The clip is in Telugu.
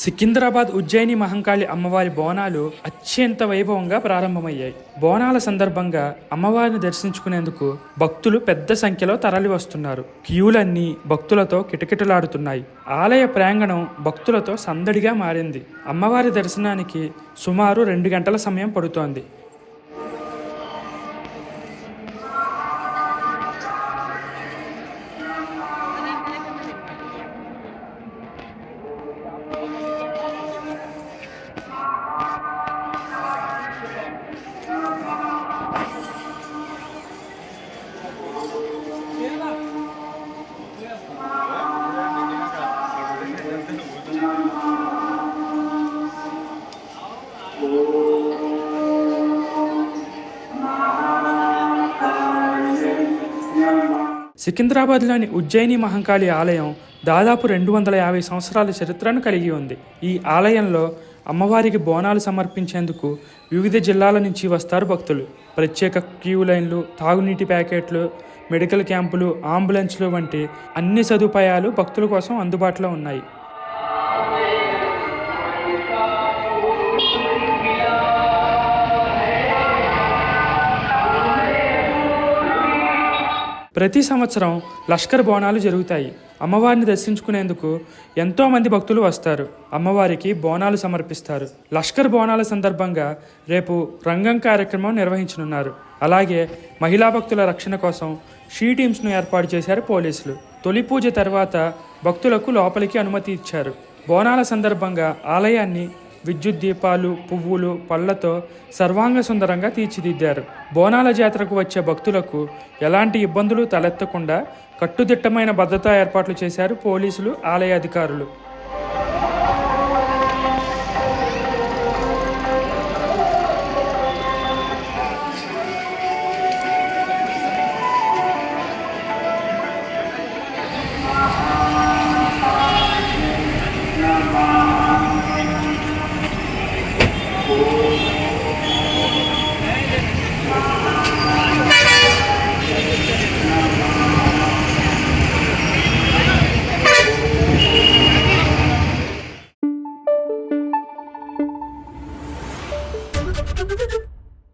సికింద్రాబాద్ ఉజ్జయిని మహంకాళి అమ్మవారి బోనాలు అత్యంత వైభవంగా ప్రారంభమయ్యాయి. బోనాల సందర్భంగా అమ్మవారిని దర్శించుకునేందుకు భక్తులు పెద్ద సంఖ్యలో తరలి వస్తున్నారు. క్యూలన్నీ భక్తులతో కిటకిటలాడుతున్నాయి. ఆలయ ప్రాంగణం భక్తులతో సందడిగా మారింది. అమ్మవారి దర్శనానికి సుమారు 2 గంటల సమయం పడుతోంది. సికింద్రాబాద్లోని ఉజ్జయిని మహంకాళి ఆలయం దాదాపు 250 సంవత్సరాల చరిత్రను కలిగి ఉంది. ఈ ఆలయంలో అమ్మవారికి బోనాలు సమర్పించేందుకు వివిధ జిల్లాల నుంచి వస్తారు భక్తులు. ప్రత్యేక క్యూ లైన్లు, తాగునీటి ప్యాకెట్లు, మెడికల్ క్యాంపులు, అంబులెన్స్లు వంటి అన్ని సదుపాయాలు భక్తుల కోసం అందుబాటులో ఉన్నాయి. ప్రతి సంవత్సరం లష్కర్ బోనాలు జరుగుతాయి. అమ్మవారిని దర్శించుకునేందుకు ఎంతోమంది భక్తులు వస్తారు. అమ్మవారికి బోనాలు సమర్పిస్తారు. లష్కర్ బోనాల సందర్భంగా రేపు రంగం కార్యక్రమం నిర్వహించనున్నారు. అలాగే మహిళా భక్తుల రక్షణ కోసం షీ టీమ్స్ను ఏర్పాటు చేశారు పోలీసులు. తొలి పూజ తర్వాత భక్తులకు లోపలికి అనుమతి ఇచ్చారు. బోనాల సందర్భంగా ఆలయాన్ని విద్యుత్ దీపాలు, పువ్వులు, పళ్లతో సర్వాంగ సుందరంగా తీర్చిదిద్దారు. బోనాల జాతరకు వచ్చే భక్తులకు ఎలాంటి ఇబ్బందులు తలెత్తకుండా కట్టుదిట్టమైన భద్రతా ఏర్పాట్లు చేశారు పోలీసులు, ఆలయ అధికారులు.